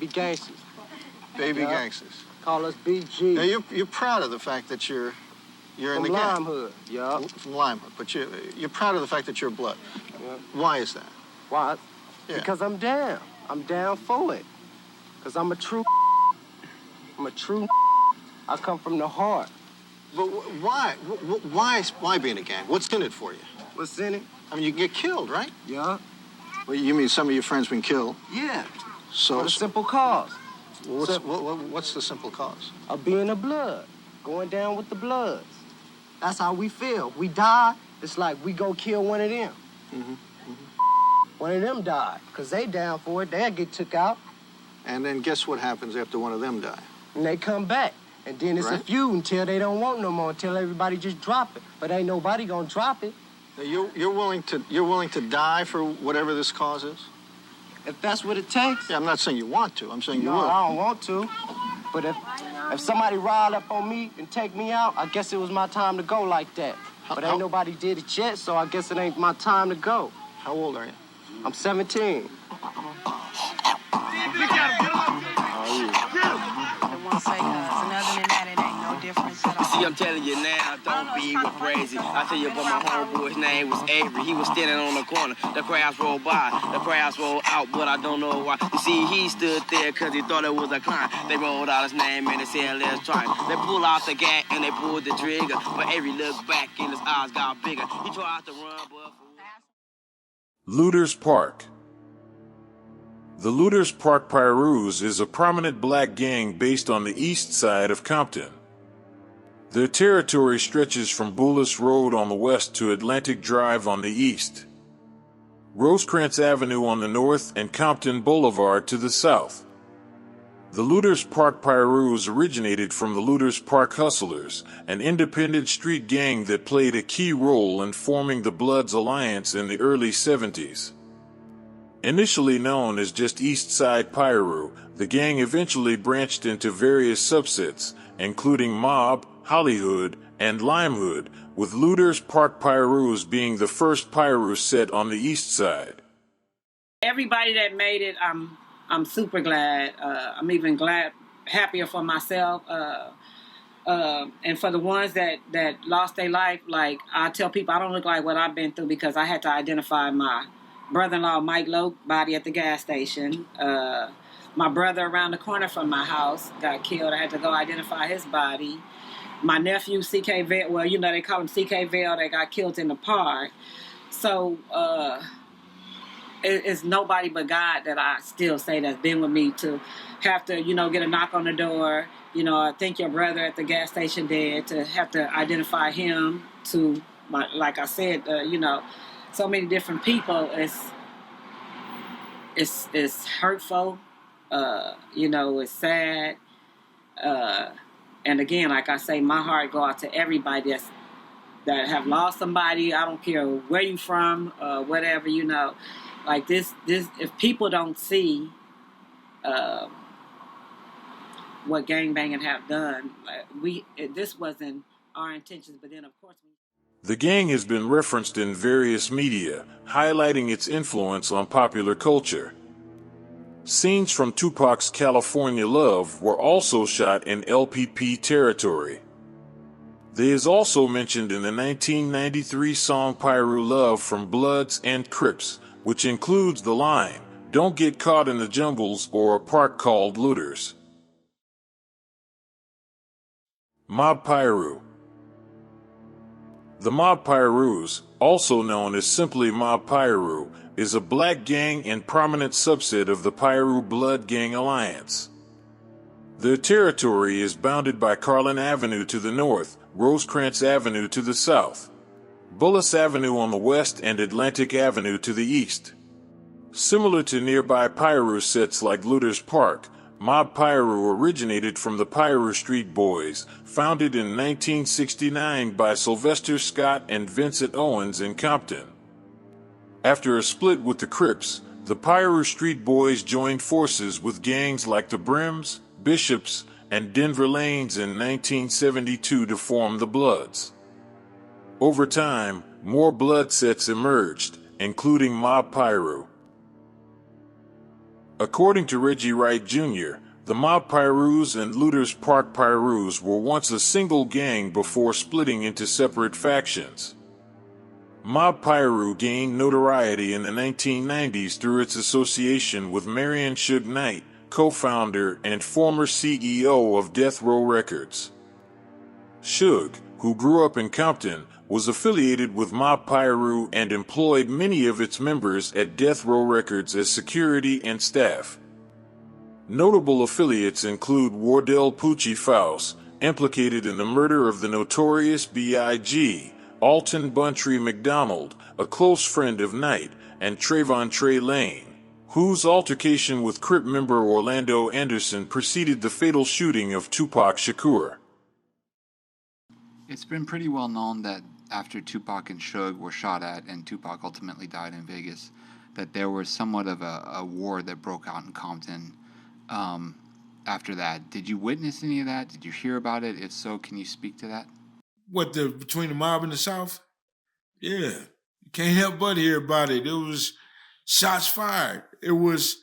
baby gangsters. Baby gangsters. Call us BG. Now, you're proud of the fact that you're in the gang. From Lime Hood, yeah. From Lime Hood, but you're proud of the fact that you're blood. Yeah. Why is that? Why? Yeah. Because I'm down. I'm down for it. Because I'm a true. I come from the heart. But why? Why be in a gang? What's in it for you? What's in it? I mean, you can get killed, right? Yeah. Well, you mean some of your friends been killed? Yeah. So For a simple cause. What's the simple cause? Of being a blood. Going down with the Bloods. That's how we feel. We die, it's like we go kill one of them. One of them died, because they down for it. They'll get took out. And then guess what happens after one of them die? And they come back. And then it's a feud until they don't want no more, until everybody just drop it. But ain't nobody gonna drop it. Now, you're willing to die for whatever this cause is? If that's what it takes. Yeah, I'm not saying you want to. I'm saying you No, will. I don't want to. But if somebody riled up on me and take me out, I guess it was my time to go like that. But ain't nobody did it yet, so I guess it ain't my time to go. How old are you? I'm 17. See, I'm telling you now, don't be crazy. I tell you about my homeboy's name was Avery. He was standing on the corner. The crowds rolled by. The crowds rolled out, but I don't know why. You see, he stood there because he thought it was a climb. They rolled out his name and they said, let's try. They pulled out the gat and they pulled the trigger. But Avery looked back and his eyes got bigger. He tried to run, but... Looters Park. The Looters ParkPyu is a prominent black gang based on the east side of Compton. Their territory stretches from Bullis Road on the west to Atlantic Drive on the east, Rosecrans Avenue on the north, and Compton Boulevard to the south. The Looters ParkPyu originated from the Looters Park Hustlers, an independent street gang that played a key role in forming the Bloods Alliance in the early 70s. Initially known as just Eastside Pyro, the gang eventually branched into various subsets, including Mob, Hollywood, and Limehood, with Looters ParkPyu being the first pyro set on the east side. Everybody that made it, I'm super glad. I'm even happier for myself. And for the ones that lost their life, like I tell people, I don't look like what I've been through because I had to identify my brother-in-law, Mike Lowe, body at the gas station. My brother around the corner from my house got killed. I had to go identify his body. My nephew, C.K. Vale, well, you know, they call him C.K. Vale, that got killed in the park. So it's nobody but God that I still say that's been with me to have to, you know, get a knock on the door. You know, I think your brother at the gas station dead, to have to identify him to, like I said, you know, so many different people. It's hurtful. You know, it's sad. And again, like I say, my heart go out to everybody that have lost somebody. I don't care where you from, whatever, you know. Like this, if people don't see what gangbanging have done, this wasn't our intentions. But then, of course, the gang has been referenced in various media, highlighting its influence on popular culture. Scenes from Tupac's California Love were also shot in LPP territory. They is also mentioned in the 1993 song Piru Love from Bloods and Crips, which includes the line, "Don't get caught in the jungles or a park called Looters." MobPyu. The MobPyus, also known as simply MobPyu, is a black gang and prominent subset of the Piru Blood Gang Alliance. Their territory is bounded by Carlin Avenue to the north, Rosecrans Avenue to the south, Bullis Avenue on the west, and Atlantic Avenue to the east. Similar to nearby Piru sets like Looters Park, MobPyu originated from the Piru Street Boys, founded in 1969 by Sylvester Scott and Vincent Owens in Compton. After a split with the Crips, the Piru Street Boys joined forces with gangs like the Brims, Bishops, and Denver Lanes in 1972 to form the Bloods. Over time, more blood sets emerged, including MobPyu. According to Reggie Wright Jr., the MobPyus and NOTORIOUS were once a single gang before splitting into separate factions. MobPyu gained notoriety in the 1990s through its association with Marion Suge Knight, co-founder and former CEO of Death Row Records. Suge, who grew up in Compton, was affiliated with MobPyu and employed many of its members at Death Row Records as security and staff. Notable affiliates include Wardell Poochie Faust, implicated in the murder of the notorious B.I.G., Alton Buntry McDonald, a close friend of Knight, and Trayvon Trey Lane, whose altercation with Crip member Orlando Anderson preceded the fatal shooting of Tupac Shakur. It's been pretty well known that after Tupac and Suge were shot at and Tupac ultimately died in Vegas, that there was somewhat of a war that broke out in Compton after that. Did you witness any of that? Did you hear about it? If so, can you speak to that? Between the mob and the South? Yeah. You can't help but hear about it. It was shots fired. It was,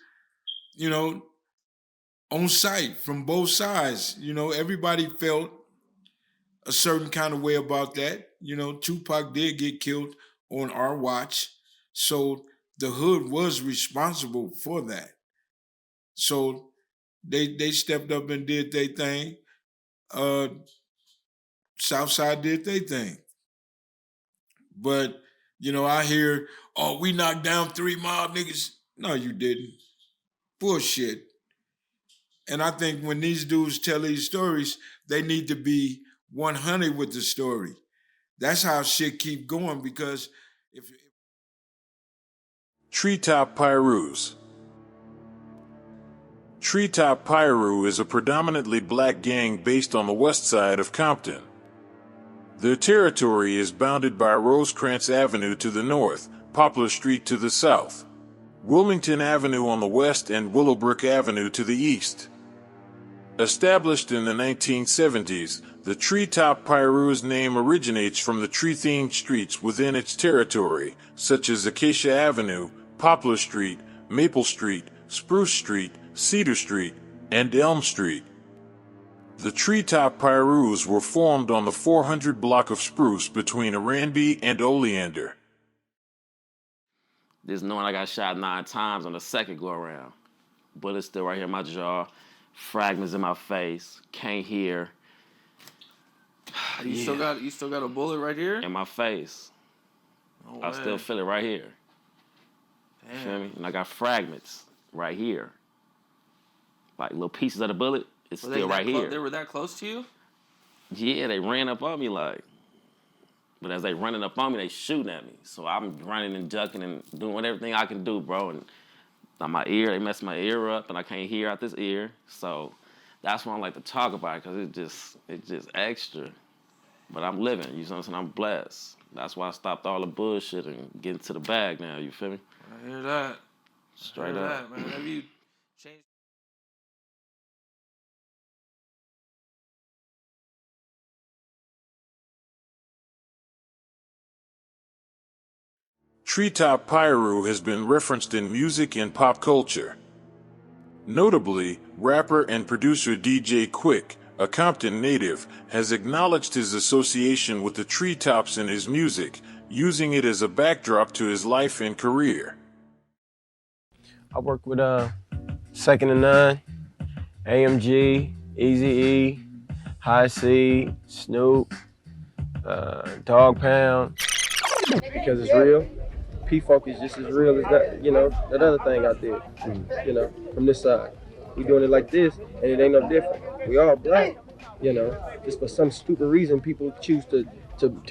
on sight from both sides. Everybody felt a certain kind of way about that. Tupac did get killed on our watch. So the hood was responsible for that. So they stepped up and did their thing. Southside did their thing. But, I hear, we knocked down 3 mob niggas. No, you didn't. Bullshit. And I think when these dudes tell these stories, they need to be 100 with the story. That's how shit keep going, because if TreetopPyu. TreetopPyu is a predominantly black gang based on the west side of Compton. Their territory is bounded by Rosecrans Avenue to the north, Poplar Street to the south, Wilmington Avenue on the west, and Willowbrook Avenue to the east. Established in the 1970s, the TreetopPyu's name originates from the tree-themed streets within its territory, such as Acacia Avenue, Poplar Street, Maple Street, Spruce Street, Cedar Street, and Elm Street. The TreetopPyus were formed on the 400 block of Spruce between Aranby and Oleander. Just knowing I got shot 9 times on the second go around. Bullets still right here in my jaw, fragments in my face, can't hear. You still got a bullet right here? In my face. No I way. still feel it right here. Damn. You feel me? And I got fragments right here. Like little pieces of the bullet, it's still right here. They were that close to you? Yeah, they ran up on me like. But as they running up on me, they shooting at me. So I'm running and ducking and doing everything I can do, bro. And on my ear, they messed my ear up and I can't hear out this ear. So that's why I like to talk about it, because it's just extra. But I'm living, you know what I'm saying? I'm blessed. That's why I stopped all the bullshit and getting to the bag now, you feel me? I hear that. Straight I hear up. that, man. Have you changed? TreetopPyu has been referenced in music and pop culture. Notably, rapper and producer DJ Quick, a Compton native, has acknowledged his association with the treetops in his music, using it as a backdrop to his life and career. I work with Second and None, AMG, Eazy-E, High C, Snoop, Dog Pound, because it's real. P-Funk is just as real as that, that other thing I did, from this side. We doing it like this, and it ain't no different. We all black, just for some stupid reason people choose to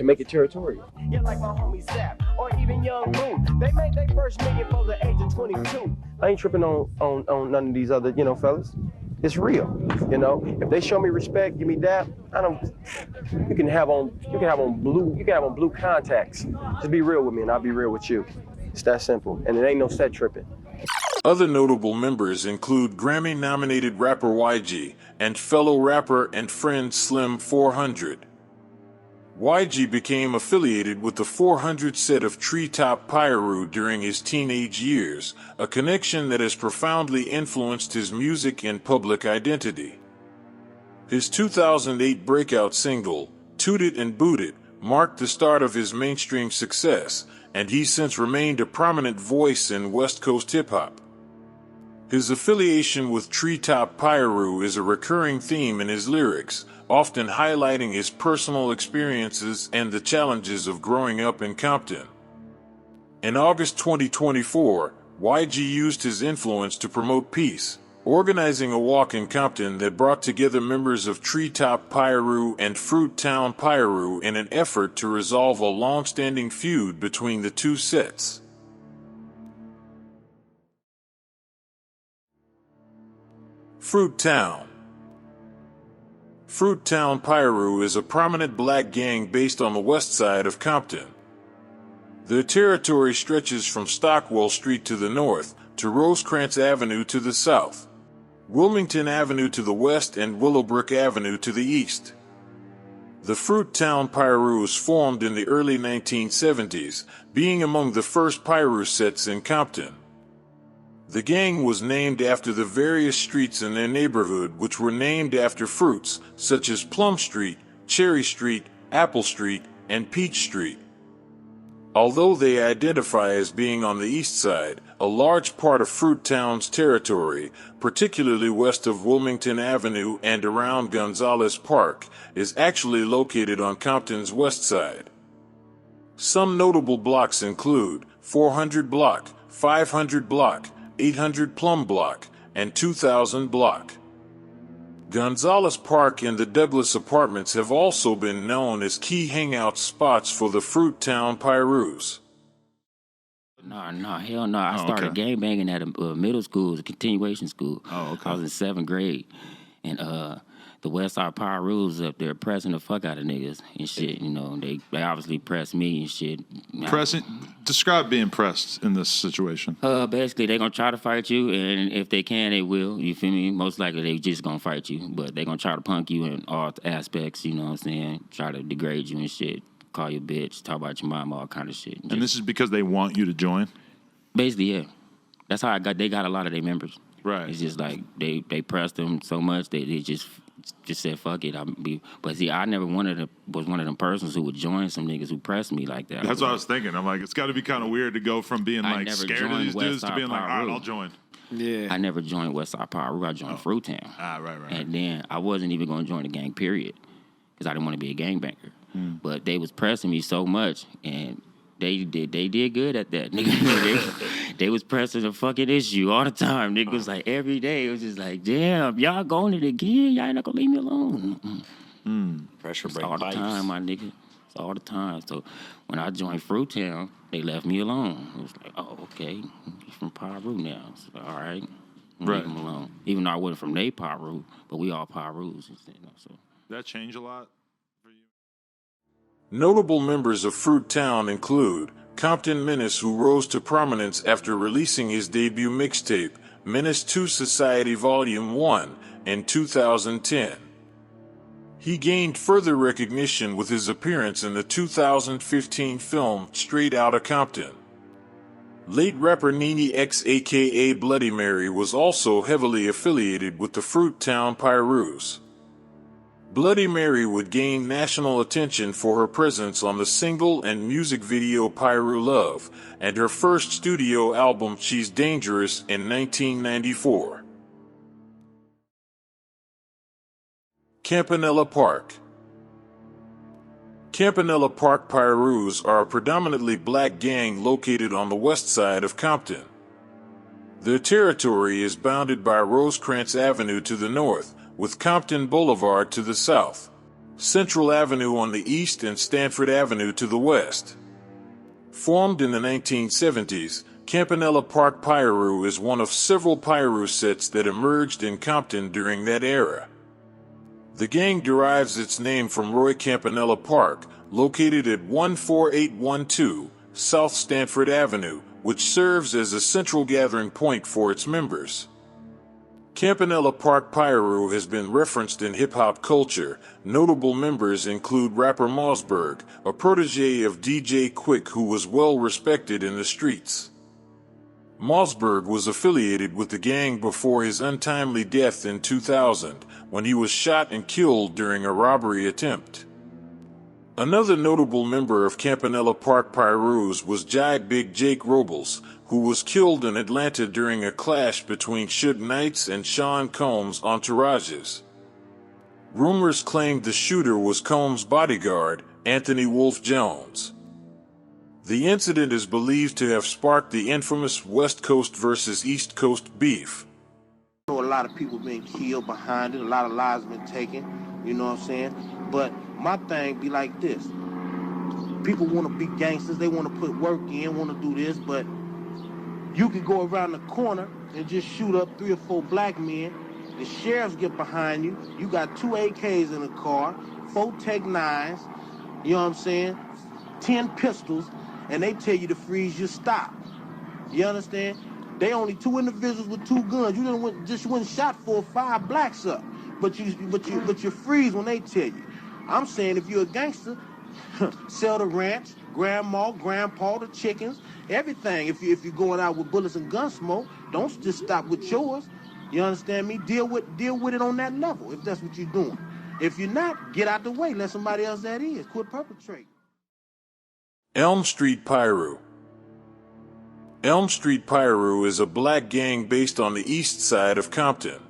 make it territorial. Yeah, like my homie Zap, or even Young Moon. They made their first million for the age of 22. I ain't tripping on none of these other, fellas. It's real, If they show me respect, give me dap, you can have on blue contacts. Just be real with me and I'll be real with you. It's that simple. And it ain't no set tripping. Other notable members include Grammy-nominated rapper YG and fellow rapper and friend Slim 400. YG became affiliated with the 400 set of TreetopPyu during his teenage years, a connection that has profoundly influenced his music and public identity. His 2008 breakout single, Toot It and Boot It, marked the start of his mainstream success, and he's since remained a prominent voice in West Coast hip-hop. His affiliation with TreetopPyu is a recurring theme in his lyrics, often highlighting his personal experiences and the challenges of growing up in Compton. In August 2024, YG used his influence to promote peace, organizing a walk in Compton that brought together members of TreetopPyu and FruitTownPyu in an effort to resolve a long-standing feud between the two sets. FruitTownPyu is a prominent black gang based on the west side of Compton. Their territory stretches from Stockwell Street to the north to Rosecrans Avenue to the south, Wilmington Avenue to the west, and Willowbrook Avenue to the east. The FruitTownPyu was formed in the early 1970s, being among the first Pyro sets in Compton. The gang was named after the various streets in their neighborhood, which were named after fruits such as Plum Street, Cherry Street, Apple Street, and Peach Street. Although they identify as being on the east side, a large part of Fruittown's territory, particularly west of Wilmington Avenue and around Gonzales Park, is actually located on Compton's west side. Some notable blocks include 400 Block, 500 Block, 800 Plum Block, and 2000 Block. Gonzales Park and the Douglas Apartments have also been known as key hangout spots for the FruitTownPyus. No, hell no. I started gangbanging at a middle school, a continuation school. Oh, okay. I was in 7th grade, and the Westside Pyro up there pressing the fuck out of niggas and shit. You know, they obviously pressed me and shit. Pressing? Describe being pressed in this situation. Basically, they gonna try to fight you, and if they can, they will. You feel me? Most likely, they just gonna fight you, but they gonna try to punk you in all aspects. You know what I'm saying? Try to degrade you and shit. Call you a bitch. Talk about your mom, all kind of shit. And this is because they want you to join? Basically, yeah. That's how they got a lot of their members. Right. It's just like they pressed them so much they just said fuck it. But see, I never was one of them persons who would join some niggas who pressed me like that. That's what I was thinking. I'm like, it's got to be kind of weird to go from being like scared of these dudes to being like, all right, I'll join. Yeah. I never joined Westside Pyro. I joined Fruittown. Right. And then I wasn't even going to join the gang, period, because I didn't want to be a gangbanger. But they was pressing me so much, and they did good at that, nigga. they was pressing a fucking issue all the time. Nigga was like every day. It was just like, damn, y'all going it again? Y'all ain't not gonna leave me alone. Pressure it's break all pipes. the time, my nigga. It's all the time. So when I joined Fruittown, they left me alone. It was like, oh, okay, he's from Piru now. So, all right, leave him alone. Even though I wasn't from they Piru, but we all Pirus. So that changed a lot. Notable members of Fruittown include Compton Menace, who rose to prominence after releasing his debut mixtape, Menace 2 Society Volume 1, in 2010. He gained further recognition with his appearance in the 2015 film Straight Outta Compton. Late rapper Nene X aka Bloody Mary was also heavily affiliated with the FruitTownPyus. Bloody Mary would gain national attention for her presence on the single and music video Pyro Love and her first studio album She's Dangerous in 1994. Campanella Park. Campanella ParkPyus are a predominantly black gang located on the west side of Compton. Their territory is bounded by Rosecrans Avenue to the north, with Compton Boulevard to the south, Central Avenue on the east, and Stanford Avenue to the west. Formed in the 1970s, Campanella ParkPyu is one of several Pyro sets that emerged in Compton during that era. The gang derives its name from Roy Campanella Park, located at 14812 South Stanford Avenue, which serves as a central gathering point for its members. Campanella ParkPyu has been referenced in hip-hop culture. Notable members include rapper Mossberg, a protege of DJ Quick who was well respected in the streets. Mossberg was affiliated with the gang before his untimely death in 2000, when he was shot and killed during a robbery attempt. Another notable member of Campanella ParkPyu was Giant Big Jake Robles, who was killed in Atlanta during a clash between Suge Knight's and Sean Combs' entourages. Rumors claimed the shooter was Combs' bodyguard, Anthony Wolf Jones. The incident is believed to have sparked the infamous West Coast versus East Coast beef. A lot of people been killed behind it, a lot of lives been taken, you know what I'm saying? But my thing be like this. People want to be gangsters, they want to put work in, want to do this, but you can go around the corner and just shoot up 3 or 4 black men. The sheriffs get behind you. You got 2 AKs in the car, 4 Tech 9s, you know what I'm saying? 10 pistols, and they tell you to freeze your stop. You understand? They only 2 individuals with 2 guns. You just went and shot 4 or 5 blacks up, but you freeze when they tell you. I'm saying if you're a gangster, sell the ranch, grandma, grandpa, the chickens, everything. If you're going out with bullets and gun smoke, don't just stop with yours. You understand me? Deal with it on that level if that's what you're doing. If you're not, get out the way. Let somebody else that is. Quit perpetrating. Elm Street Pyro. Elm Street Pyro is a black gang based on the east side of Compton.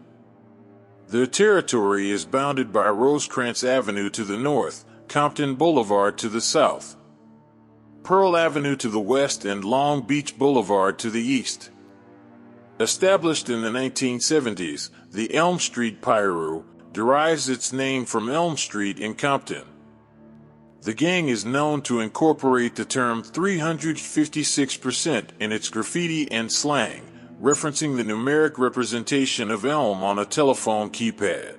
Their territory is bounded by Rosecrans Avenue to the north, Compton Boulevard to the south, Pearl Avenue to the west, and Long Beach Boulevard to the east. Established in the 1970s, the Elm Street Pyro derives its name from Elm Street in Compton. The gang is known to incorporate the term 356% in its graffiti and slang, referencing the numeric representation of elm on a telephone keypad.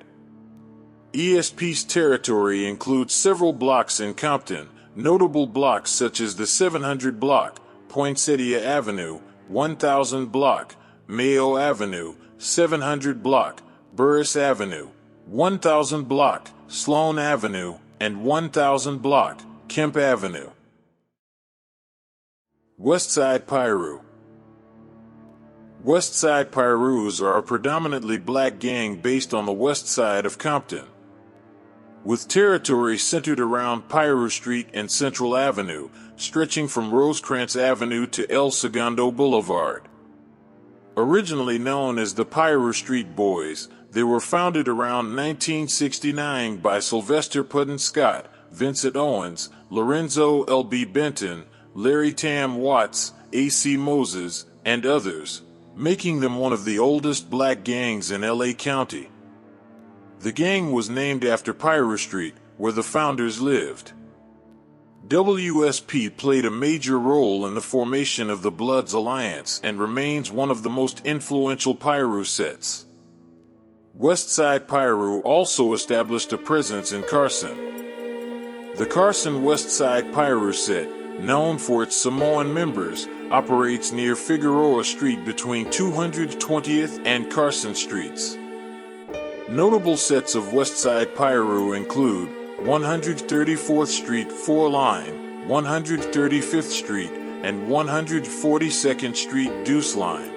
ESP's territory includes several blocks in Compton, notable blocks such as the 700 block, Poinsettia Avenue, 1000 block, Mayo Avenue, 700 block, Burris Avenue, 1000 block, Sloan Avenue, and 1000 block, Kemp Avenue. Westside Pyro. Westside Pyros are a predominantly black gang based on the west side of Compton, with territory centered around Piru Street and Central Avenue, stretching from Rosecrans Avenue to El Segundo Boulevard. Originally known as the Piru Street Boys, they were founded around 1969 by Sylvester Pudden Scott, Vincent Owens, Lorenzo L.B. Benton, Larry Tam Watts, A.C. Moses, and others, making them one of the oldest black gangs in L.A. County. The gang was named after Piru Street, where the founders lived. WSP played a major role in the formation of the Bloods Alliance and remains one of the most influential Pyro sets. Westside Pyro also established a presence in Carson. The Carson Westside Pyro set, known for its Samoan members, operates near Figueroa Street between 220th and Carson Streets. Notable sets of Westside Pyro include 134th Street 4 Line, 135th Street, and 142nd Street Deuce Line.